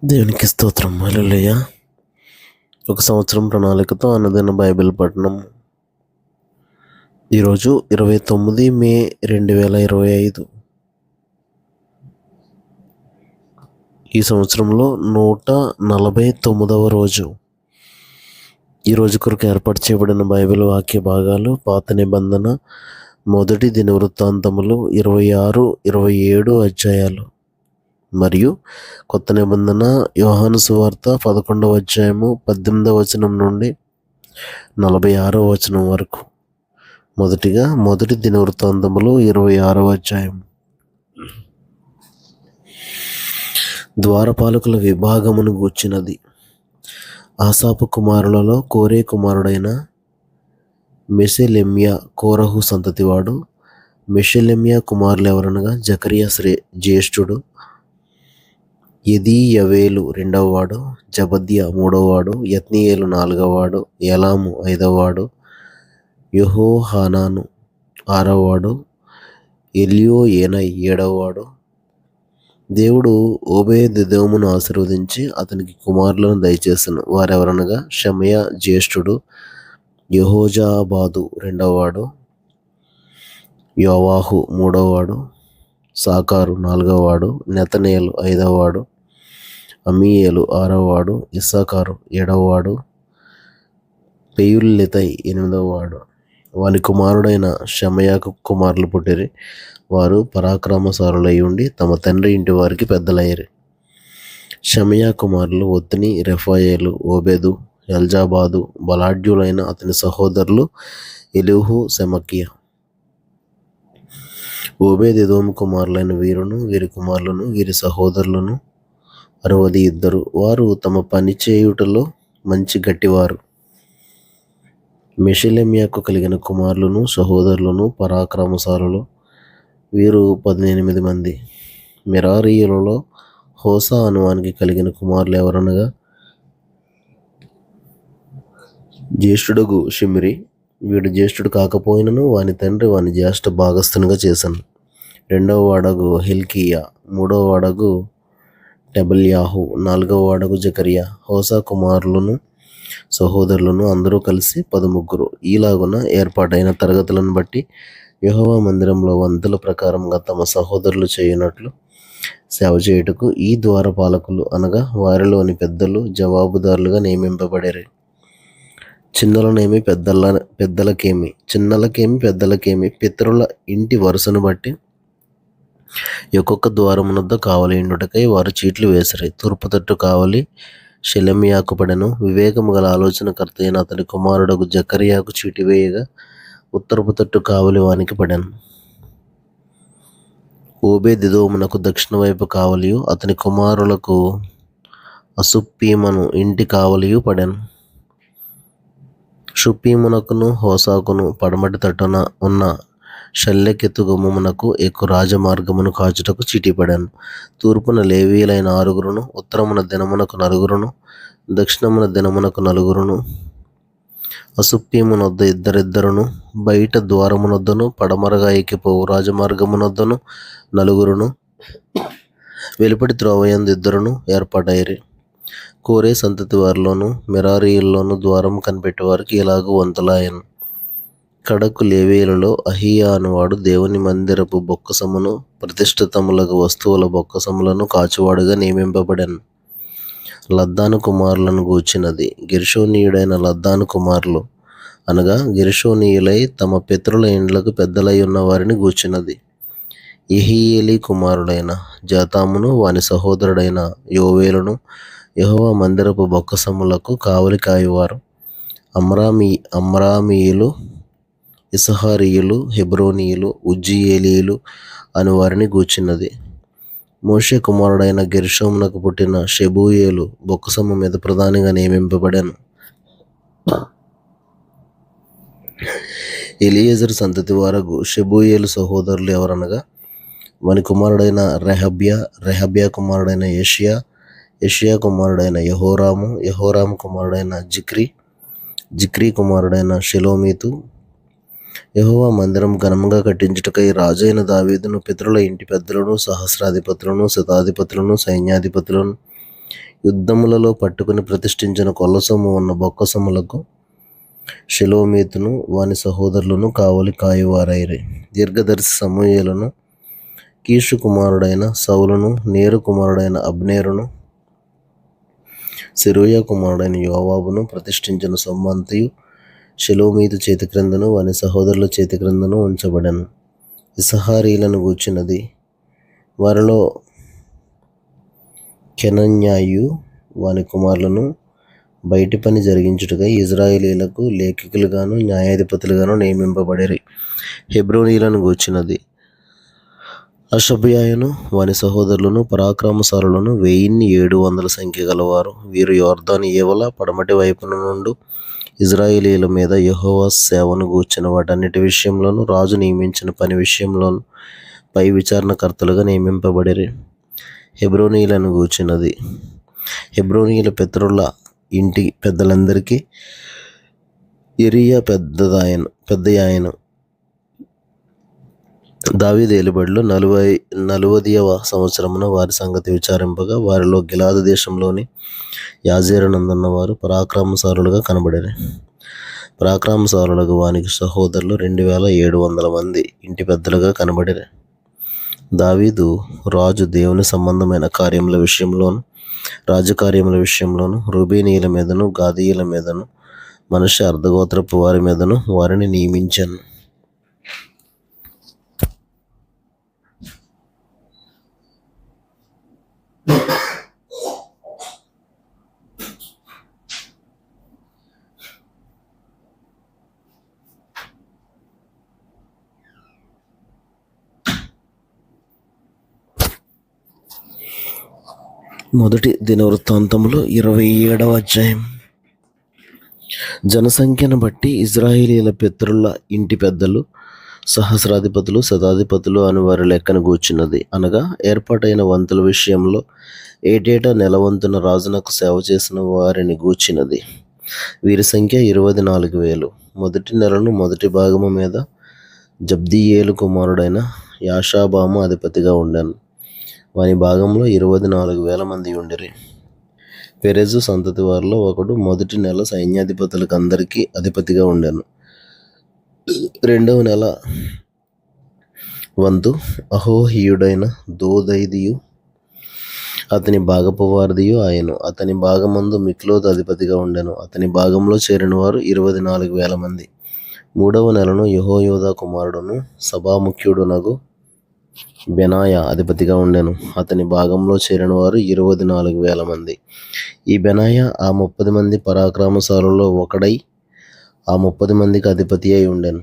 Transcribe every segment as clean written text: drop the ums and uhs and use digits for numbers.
దేవునికి స్తోత్రం. హల్లెలూయా. ఒక సంవత్సరం ప్రణాళికతో అనుదిన బైబిల్ పఠనం. ఈరోజు 29 మే 2025. ఈ సంవత్సరంలో 149వ రోజు. ఈ రోజు కొరకు ఏర్పాటు చేయబడిన బైబిల్ వాక్య భాగాలు పాత నిబంధన మొదటి దినవృత్తాంతములు 26, 27 అధ్యాయాలు మరియు కొత్త నిబంధన యోహాను సువార్త 11వ అధ్యాయము 18వ వచనం నుండి 46వ వచనం వరకు. మొదటిగా మొదటి దినవృత్తాంతములు 26వ అధ్యాయం. ద్వారపాలకుల విభాగమును గూర్చినది. ఆసాపు కుమారులలో కోరే కుమారుడైన మెషెలెమ్యా కోరహు సంతతివాడు. మెషెలెమ్యా కుమారులు ఎవరనగా జకరియా జ్యేష్ఠుడు, యెదీయవేలు రెండవవాడు, జబద్యా మూడవవాడు, యత్నీయేలు నాలుగవవాడు, యలాము ఐదవవాడు, యెహోహానాను ఆరవవాడు, ఎల్యోయేనై ఏడవవాడు. దేవుడు ఓబేదెదోమును ఆశీర్వదించి అతనికి కుమారులను దయచేసెను. వారెవరనగా షమయా జ్యేష్ఠుడు, యెహోజాబాదు రెండవవాడు, యోవాహు మూడవవాడు, సాకారు నాలుగవవాడు, నెతనేలు ఐదవవాడు, అమీయేలు ఆరవవాడు, ఇస్సాకారు ఏడవవాడు, పెయుల్లెతై ఎనిమిదవవాడు. వాని కుమారుడైన షమయాకు కుమారులు పుట్టిరి. వారు పరాక్రమశాలులై ఉండి తమ తండ్రి ఇంటి వారికి పెద్దలయ్యారు. షమయా కుమారులు ఒత్ని, రెఫాయేలు, ఓబెదు, ఎల్జాబాదు. బలాఢ్యులైన అతని సహోదరులు ఎలీహు, సెమకియా. ఓబేదెదోము కుమారులైన వీరును, వీరి కుమారులను, వీరి సహోదరులను 62. వారు తమ పని చేయుటలో మంచి గట్టివారు. మెషెలెమ్యాకు కలిగిన కుమారులను, సహోదరులను పరాక్రమశాలులు. వీరు 18 మంది. మెరారీయులలో హోసా అనువానికి కలిగిన కుమారులు ఎవరనగా జ్యేష్ఠుడగు షిమ్రి. వీడు జ్యేష్ఠుడు కాకపోయినను వాని తండ్రి వాని జ్యేష్ఠ భాగస్థునిగా చేశాను. రెండవ వాడగు హిల్కీయా, మూడవ వాడగు టెబల్యాహు, నాలుగవ వాడగు జకరియా. హోసా కుమారులను, సహోదరులను అందరూ కలిసి 13. ఈలాగున ఏర్పాటైన తరగతులను బట్టి యెహోవా మందిరంలో వంతుల ప్రకారంగా తమ సహోదరులు చేయునట్లు సేవ చేయుటకు ఈ ద్వారపాలకులు అనగా వారిలోని పెద్దలు జవాబుదారులుగా నియమింపబడారు. చిన్నలనేమి పెద్దలకేమి, చిన్నలకేమి పెద్దలకేమి పితరుల ఇంటి వరుసను బట్టి ఒక్కొక్క ద్వారమునొద్ద కావలి ఇండుటకై వారు చీట్లు వేసిరి. తూర్పు తట్టు కావలి షెలెమ్యాకు పడెను. వివేకము గల ఆలోచనకర్త అయిన అతని కుమారుడగు జకరియాకు చీటి వేయగా ఉత్తరపు తట్టు కావలి వానికి పడెను. ఓబేదెదోమునకు దక్షిణ వైపు కావలియు అతని కుమారులకు అసుప్పీమను ఇంటి కావలియు పడెను. షుప్పీమునకును హోసాకును పడమటి తట్టున ఉన్న షల్లెకెతు గుమ్మమునకు ఎక్కువ రాజమార్గమును కాచుటకు చీటీ పడాను. తూర్పున లేవీయులైన 6, ఉత్తరమున దినమునకు 4, దక్షిణమున దినమునకు 4. అసుప్పీమునొద్ద 2, బయట ద్వారమునొద్దను పడమరగా ఎక్కిపోవు రాజమార్గమునొద్దను 4, వెలుపటి త్రోవయందు 2 ఏర్పాటైరి. కోరే సంతతి వారిలోను మెరారీయుల్లోను ద్వారం కనిపెట్టేవారికి ఇలాగూ వంతులాయను. కడకు లేవీయులలో అహీయా అనువాడు దేవుని మందిరపు బొక్కసమును ప్రతిష్ఠితములకు వస్తువుల బొక్కసములను కాచువాడుగా నియమింపబడెను. లద్దాను కుమారులను గూర్చినది. గెర్షోనీయుడైన లద్దాను కుమారులు అనగా గెర్షోనీయులై తమ పితరుల ఇండ్లకు పెద్దలై ఉన్న వారిని గూర్చినది. యెహీయేలీ కుమారుడైన జాతామును వాని సహోదరుడైన యోవేలును యెహోవా మందిరపు బొక్కసములకు కావలి కాయువారు. అమ్రామీయులు, ఇసహారీయులు, హెబ్రోనీయులు, ఉజ్జీయేలీయులు అని వారిని గూర్చినది. మోషే కుమారుడైన గెర్షోమునకు పుట్టిన షెబూయేలు బొక్కసము మీద ప్రధానిగా నియమింపబడాను. ఎలియేజరు సంతతి వారగు షెబూయేలు సహోదరులు ఎవరనగా వాని కుమారుడైన రెహబ్యా కుమారుడైన యెషయా కుమారుడైన యెహోరాము కుమారుడైన జిక్రీ కుమారుడైన షెలోమీతు. యెహోవా మందిరం ఘనముగా కట్టించుటకై రాజైన దావీదును పితరుల ఇంటి పెద్దలను, సహస్రాధిపతులను, శతాధిపతులను, సైన్యాధిపతులను, యుద్ధములలో పట్టుకుని ప్రతిష్ఠించిన కొల్లసొమ్ము ఉన్న బొక్కసొమ్ములకు షెలోమీతును వాని సహోదరులను కావలి కాయువారైరి. దీర్ఘదర్శి సమూయేలును, కీషు కుమారుడైన సౌలును, నేరు కుమారుడైన అబ్నేరును, సెరూయా కుమారుడైన యోవాబును ప్రతిష్ఠించిన సొమ్మంతయు షెలోమీతు చేతి క్రిందను వాని సహోదరుల చేతి క్రిందను ఉంచబడెను. ఇస్సాహారీయులను గూర్చినది. వారిలో కెనన్యాయు వాని కుమారులను బయటి పని జరిగించుటకై ఇజ్రాయేలీయులకు లేఖికులుగాను న్యాయాధిపతులుగాను నియమింపబడిరి. హెబ్రోనీయులను గూర్చినది. అషబ్యాయును వాని సహోదరులను పరాక్రమశాలులను 1700 సంఖ్య గలవారు. వీరు యొర్దాను ఈవల పడమటి వైపున నుండు ఇజ్రాయేలీయుల మీద యెహోవా సేవను గూర్చిన వాటన్నిటి విషయంలోనూ రాజు నియమించిన పని విషయంలోనూ పై విచారణకర్తలుగా నియమింపబడిరి. హెబ్రోనీయులను గూర్చినది. హెబ్రోనీయుల పితరుల ఇంటి పెద్దలందరికీ యెరియా పెద్దయాయను. దావీదు ఏలుబడిలో 40వ సంవత్సరమున వారి సంగతి విచారింపగా వారిలో గిలాదు దేశంలోని యాజేరునందున్న వారు పరాక్రమశాలులుగా కనబడిరి. పరాక్రమశాలులకు వానికి సహోదరులు 2700 మంది ఇంటి పెద్దలుగా కనబడిరి. దావీదు రాజు దేవుని సంబంధమైన కార్యముల విషయంలోను రాజకార్యముల విషయంలోను రూబేనీయుల మీదను గాదీయుల మీదను మనష్షే అర్ధగోత్రపు వారి మీదను వారిని నియమించాను. మొదటి దినవృత్తాంతములు 27వ అధ్యాయం. జనసంఖ్యను బట్టి ఇజ్రాయేలీయుల పితరుల ఇంటి పెద్దలు, సహస్రాధిపతులు, శతాధిపతులు అని వారి లెక్కను గూర్చినది. అనగా ఏర్పాటైన వంతుల విషయంలో ఏటేటా నెలవంతున రాజునకు సేవ చేసిన వారిని గూర్చినది. వీరి సంఖ్య 24,000. మొదటి నెలను మొదటి భాగము మీద జబ్దీయేలు కుమారుడైన యాషాబాము అధిపతిగా ఉండెను. వాని భాగంలో 24,000 మంది ఉండిరి. పెరెజు సంతతి వారిలో ఒకడు మొదటి నెల సైన్యాధిపతులకందరికీ అధిపతిగా ఉండెను. రెండవ నెల వంతు అహోహీయుడైన దోదైదియు అతని భాగపు వారిదియు ఆయను. అతని భాగమందు మిక్లోతు అధిపతిగా ఉండెను. అతని భాగంలో చేరిన వారు 24,000 మంది. మూడవ నెలను యెహోయాదా కుమారుడును సభాముఖ్యుడునగు బెనాయా అధిపతిగా ఉండెను. అతని భాగంలో చేరిన వారు 24,000 మంది. ఈ బెనాయా ఆ 30 మంది పరాక్రమశాలులలో ఒకడై ఆ 30 మందికి అధిపతి అయి ఉండెను.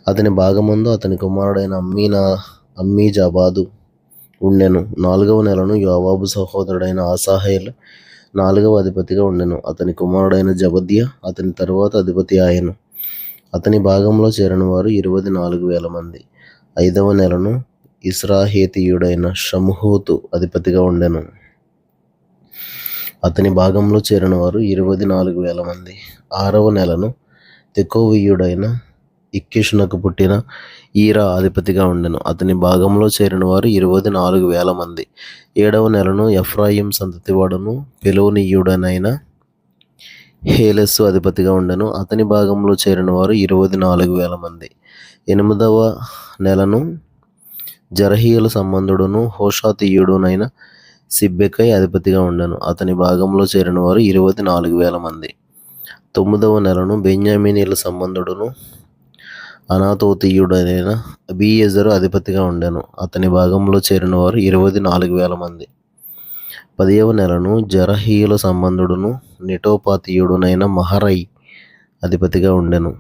అతని భాగమందు అతని కుమారుడైన అమ్మీజాబాదు ఉండెను. 4వ నెలను యోవాబు సహోదరుడైన అసాహేలు 4వ అధిపతిగా ఉండెను. అతని కుమారుడైన జబద్యా అతని తరువాత అధిపతి ఆయను. అతని భాగంలో చేరిన వారు 24,000 మంది. 5వ నెలను ఇస్రాహేతీయుడైన షమ్హూతు అధిపతిగా ఉండెను. అతని భాగంలో చేరిన వారు 24,000 మంది. 6వ నెలను తెకోవీయుడైన ఇక్కిషునకు పుట్టిన ఈరా అధిపతిగా ఉండెను. అతని భాగంలో చేరిన వారు 24,000 మంది. 7వ నెలను ఎఫ్రాయిం సంతతివాడును పెలోనీయుడనైన హేలెస్సు అధిపతిగా ఉండెను. అతని భాగంలో చేరిన వారు 24,000 మంది. 8వ నెలను జరహీయుల సంబంధుడును హోషాతీయుడునైన సిబ్బెకై అధిపతిగా ఉండెను. అతని భాగంలో చేరిన వారు 24,000 మంది. 9వ నెలను బెన్యామీనీయుల సంబంధుడును అనాతోతీయుడైన అబీయెజరు అధిపతిగా ఉండెను. అతని భాగంలో చేరిన వారు 24,000 మంది. 10వ నెలను జరహీయుల సంబంధుడును నెటోపాతీయుడునైన మహరై అధిపతిగా ఉండెను.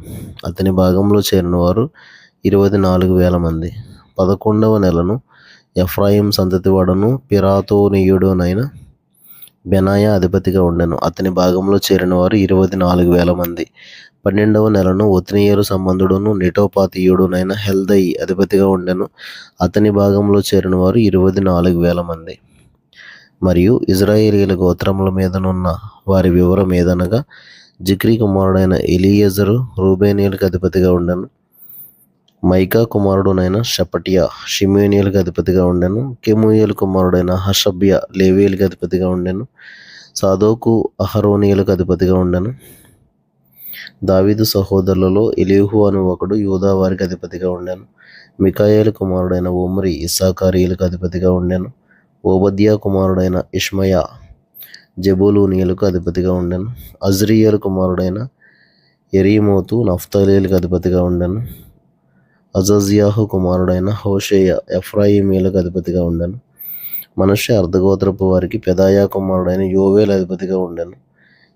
అతని భాగంలో చేరిన వారు 24,000 మంది. 11వ నెలను ఎఫ్రాయిం సంతతివాడును పిరాతోనీయుడునైన బెనాయా అధిపతిగా ఉండెను. అతని భాగంలో చేరిన వారు 24,000 మంది. 12వ నెలను ఒత్నీయేలు సంబంధుడును నెటోపాతీయుడునైన హెల్దై అధిపతిగా ఉండెను. అతని భాగంలో చేరిన వారు 24,000 మంది. మరియు ఇజ్రాయేలీయుల గోత్రముల మీదనున్న వారి వివరం ఏదనగా జిక్రీ కుమారుడైన ఎలీయెజరు రూబేనీయులకు అధిపతిగా ఉండెను. మైకా కుమారుడునైన షపటియా షిమేనీయులకు అధిపతిగా ఉండెను. కెమూయేలు కుమారుడైన హషబ్య లేవీయులకు అధిపతిగా ఉండెను. సాదోకు అహరోనీయులకు అధిపతిగా ఉండెను. దావీదు సహోదరులలో ఎలీహు అను ఒకడు యూదా వారికి అధిపతిగా ఉండెను. మికాయేలు కుమారుడైన ఒమ్రి ఇస్సాకారీయులకు అధిపతిగా ఉండెను. ఓబద్యా కుమారుడైన ఇష్మయా జెబూలూనీయులకు అధిపతిగా ఉండెను. అజ్రీయేలు కుమారుడైన ఎరీమోతు నఫ్తాలీయులకు అధిపతిగా ఉండెను. అజజ్యాహు కుమారుడైన హోషేయ ఎఫ్రాయిమీయులకు అధిపతిగా ఉండెను. మనష్షే అర్ధగోత్రపు వారికి పెదాయా కుమారుడైన యోవేలు అధిపతిగా ఉండెను.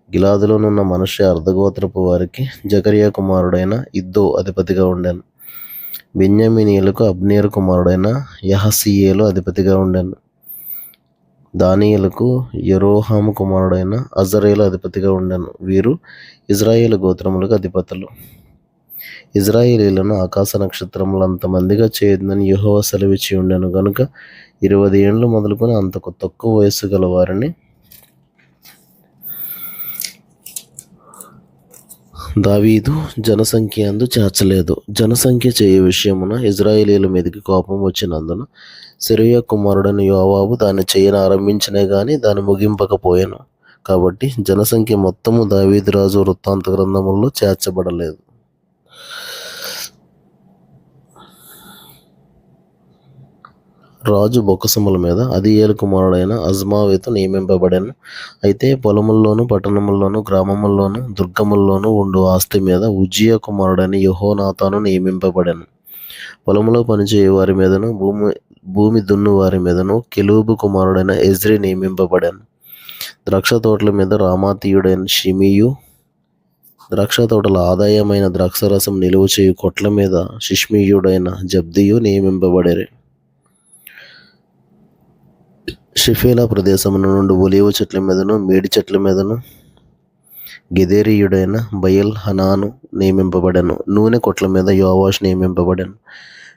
గిలాదులోనున్న మనష్షే అర్ధగోత్రపు వారికి జకరియా కుమారుడైన ఇద్దో అధిపతిగా ఉండెను. బెన్యామీనీయులకు అబ్నేరు కుమారుడైన యహసీయేలు అధిపతిగా ఉండెను. దానియేలుకు యెరోహాము కుమారుడైన అజరేలు అధిపతిగా ఉండెను. వీరు ఇజ్రాయేలు గోత్రములకు అధిపతులు. ఇజ్రాయేలీయులను ఆకాశ నక్షత్రములంత మందిగా చేయదునని యెహోవా సెలవిచ్చి ఉండెను గనుక 20 ఏండ్లు మొదలుకొని అంతకు తక్కువ వయస్సు గల వారిని దావీదు జనసంఖ్య యందు చేర్చలేదు. జనసంఖ్య చేయు విషయమున ఇజ్రాయేలీయుల మీదికి కోపం వచ్చినందున సెరూయా కుమారుడైన యోవాబు దాన్ని చేయనారంభించినే గాని దాన్ని ముగింపకపోయెను. కాబట్టి జనసంఖ్య మొత్తము దావీదు రాజు వృత్తాంత గ్రంథములలో చేర్చబడలేదు. రాజు బొక్కసముల మీద అదీయేలు కుమారుడైన అజ్మావేతు నియమింపబడెను. అయితే పొలముల్లోను పట్టణముల్లోను గ్రామముల్లోను దుర్గముల్లోను ఉండు ఆస్తి మీద ఉజ్జియా కుమారుడైన యెహోనాతాను నియమింపబడెను. పొలములో పనిచేయు వారి మీదను భూమి దున్ను వారి మీదను కెలూబు కుమారుడైన ఎజ్రీ నియమింపబడెను. ద్రాక్ష తోటల మీద రామాతీయుడైన షిమీయు, ద్రాక్ష తోటల ఆదాయమైన ద్రాక్షరసం నిలువ చేయు కొట్ల మీద షిష్మీయుడైన జబ్దియు నియమింపబడిరి. షెఫేలా ప్రదేశమున నుండి ఒలీవ చెట్ల మీదను మేడి చెట్ల మీదను గెదేరీయుడైన బయల్ హనాను నియమింపబడెను. నూనె కొట్ల మీద యోవాష్ నియమింపబడెను.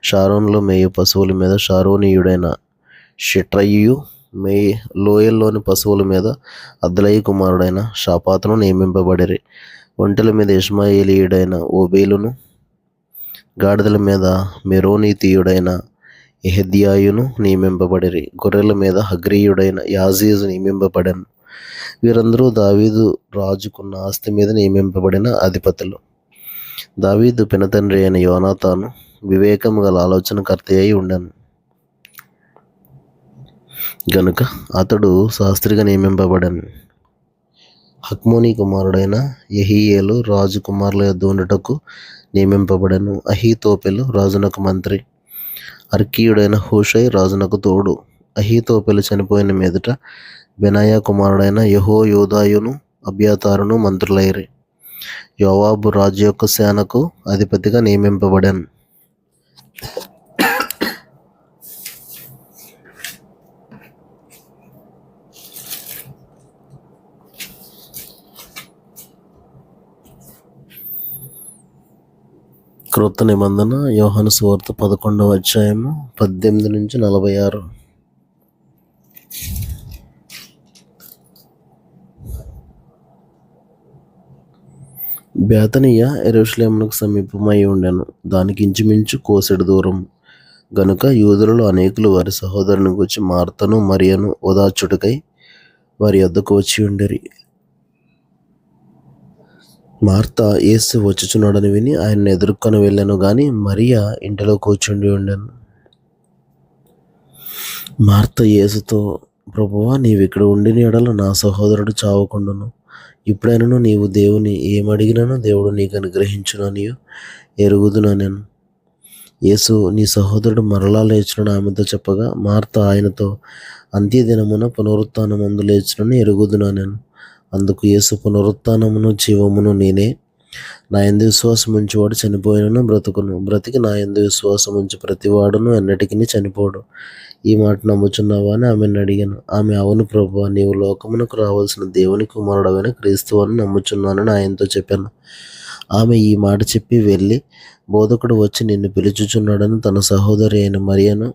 షారోన్లో మేయు పశువుల మీద షారోనీయుడైన షెట్రయియు, లోయల్లోని పశువుల మీద అద్లయి కుమారుడైన షాపాతును నియమింపబడిరి. ఒంటెల మీద ఇష్మాయేలీయుడైన ఓబేలును, గాడిదల మీద మెరోనీతీయుడైన యెహెద్యాయును నియమింపబడిరి. గొర్రెల మీద హగ్రీయుడైన యాజీజు నియమింపబడెను. వీరందరూ దావీదు రాజుకున్న ఆస్తి మీద నియమింపబడిన అధిపతులు. దావీదు పినతండ్రి అయిన యోనాతాను వివేకము గల ఆలోచనకర్త అయి ఉండెను గనుక అతడు శాస్త్రిగా నియమింపబడెను. హక్మోని కుమారుడైన యెహీయేలు రాజు కుమారుల యొద్ద ఉండుటకు నియమింపబడెను. అహీతోపెలు రాజునకు మంత్రి, అర్కీయుడైన హూషై రాజునకు తోడు. అహీతోపెలు చనిపోయిన మీదట బెనాయా కుమారుడైన యెహోయోదాయును అబ్యాతారును మంత్రులైరి. యోవాబు రాజు యొక్క సేనకు అధిపతిగా నియమింపబడెను. క్రొత్త నిబంధన యోహాను సువార్త 11వ అధ్యాయము 18 నుంచి 46. బేతనియ యెరూషలేమునకు సమీపమై ఉండెను. దానికి ఇంచుమించు కోసెడు దూరం గనుక యూదులలో అనేకులు వారి సహోదరుని గూర్చి మార్తను మరియను ఓదార్చుటకై వారి యొద్దకు వచ్చి ఉండిరి. మార్త యేసు వచ్చుచున్నాడని విని ఆయన్ని ఎదుర్కొని వెళ్ళాను గాని మరియ ఇంటిలో కూర్చుండి ఉండెను. మార్త యేసుతో, ప్రభువా, నీవిక్కడ ఉండిన ఎడల నా సహోదరుడు చావకుండును. ఇప్పుడైనను నీవు దేవుని ఏమడిగినను దేవుడు నీకు అనుగ్రహించుననియు ఎరుగుదుననెను. యేసు, నీ సహోదరుడు మరలా లేచునని ఆమెతో చెప్పగా, మార్త ఆయనతో, అంత్యదినమున పునరుత్థానమందు లేచునని ఎరుగుదుననెను. అందుకు యేసు, పునరుత్థానమును జీవమును నేనే. నా యందు విశ్వాసం ఉంచువాడు చనిపోయినను బ్రతుకును, బ్రతికి నా యందు విశ్వాసం ఉంచు ప్రతివాడును ఎన్నటికీ చనిపోడు. ఈ మాట నమ్ముచున్నావా అని ఆమెను అడిగాను. ఆమె, అవును ప్రభువా, నీవు లోకమునకు రావాల్సిన దేవుని కుమారుడవైన క్రీస్తు అని నమ్ముచున్నానని ఆయనతో చెప్పాను. ఆమె ఈ మాట చెప్పి వెళ్ళి, బోధకుడు వచ్చి నిన్ను పిలుచుచున్నాడని తన సహోదరి అయిన మరియను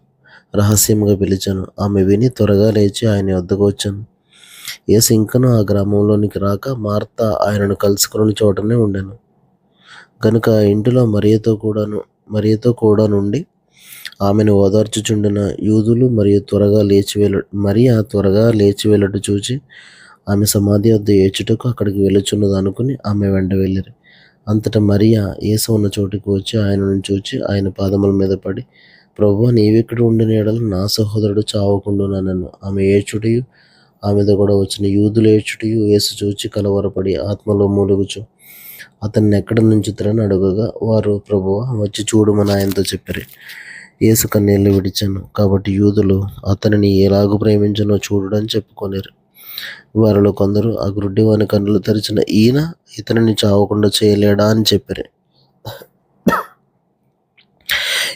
రహస్యంగా పిలిచాను. ఆమె విని త్వరగా లేచి ఆయన వద్దకు వచ్చాను. యేసు ఇంకనూ ఆ గ్రామంలోనికి రాక మార్త ఆయనను కలుసుకుని చోటనే ఉండెను. కనుక ఆ ఇంటిలో మరియతో కూడాను మరియతో కూడా నుండి ఆమెను ఓదార్చుచుండిన యూదులు మరియా త్వరగా లేచి వెళ్ళట చూచి ఆమె సమాధి వద్ద ఏడ్చుటకు అక్కడికి వెళ్ళుచున్నది అనుకుని ఆమె వెంట వెళ్ళిరి. అంతటా మరియా యేసు ఉన్న చోటికి వచ్చి ఆయనను చూచి ఆయన పాదముల మీద పడి, ప్రభువా, నీవిక్కడ ఉండిన యెడల నా సహోదరుడు చావకుండుననెను. ఆమె ఏడ్చుటయు ఆమెతో కూడా వచ్చిన యూదులు ఏడ్చుటయు యేసు చూచి కలవరపడి ఆత్మలో మూలుగుచు అతన్ని ఎక్కడ నుంచుతారని అడుగగా, వారు, ప్రభువా, వచ్చి చూడమని ఆయనతో చెప్పిరి. యేసు కన్నీళ్లు విడిచెను. కాబట్టి యూదులు అతనిని ఎలాగూ ప్రేమించనో చూడుడని చెప్పుకొనిరి. వారిలో కొందరు, ఆ గ్రుడ్డివాని కన్నులు తెరిచిన ఈయన ఇతనిని చావకుండా చేయలేడా అని చెప్పిరి.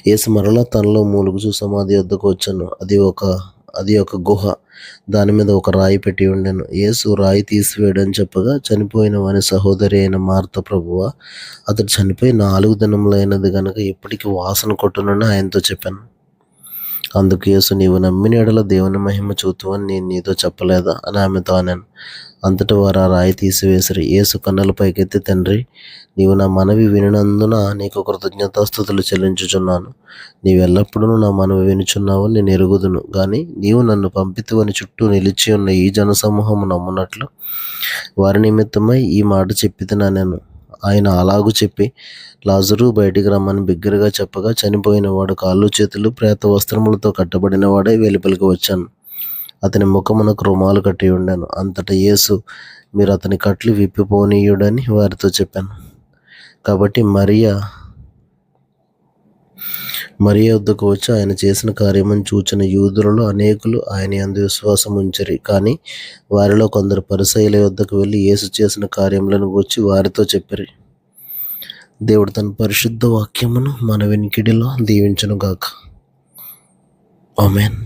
యేసు మరలా తనలో మూలుగుచూ సమాధి వద్దకు వచ్చెను. అది ఒక గుహ. దాని మీద ఒక రాయి పెట్టి ఉండెను. యేసు రాయి తీసివేయడని చెప్పగా, చనిపోయిన వాని సహోదరి అయిన మార్త, ప్రభువా, అతడు చనిపోయి 4 దినములైనది గనుక ఇప్పటికి వాసన కొట్టునని ఆయనతో చెప్పాను. అందుకు యేసు, నీవు నమ్మిన యెడల దేవుని మహిమ చూతువని నేను నీతో చెప్పలేదా అని ఆమెతో అనెను. అంతటా వారు ఆ రాయి తీసివేసిరి. యేసు కన్నులు పైకెత్తి, తండ్రి, నీవు నా మనవి వినినందున నీకు కృతజ్ఞతాస్తుతులు చెల్లించుచున్నాను. నీవెల్లప్పుడూ నా మనవి వినుచున్నావని నేను ఎరుగుదును. గాని నీవు నన్ను పంపితివని చుట్టూ నిలిచి ఉన్న ఈ జనసమూహము నమ్మునట్లు వారి నిమిత్తమై ఈ మాట చెప్పితినెను. ఆయన అలాగూ చెప్పి, లాజరు బయటికి రమ్మని బిగ్గరగా చెప్పగా, చనిపోయిన వాడు కాళ్ళు చేతులు ప్రేత వస్త్రములతో కట్టబడిన వాడై వెలుపలికి వచ్చాను. అతని ముఖమునకు రుమాలు కట్టి ఉండెను. అంతటా యేసు, మీరు అతని కట్లు విప్పిపోనీయుడని వారితో చెప్పాను. కాబట్టి మరియా వద్దకు వచ్చి ఆయన చేసిన కార్యమును చూచిన యూదులలో అనేకులు ఆయన యందు విశ్వాసం ఉంచిరి. కానీ వారిలో కొందరు పరిసయ్యుల వద్దకు వెళ్ళి యేసు చేసిన కార్యములను గూర్చి వారితో చెప్పిరి. దేవుడు తన పరిశుద్ధ వాక్యమును మన వినికిడిలో దీవించునుగాక. ఆమేన్.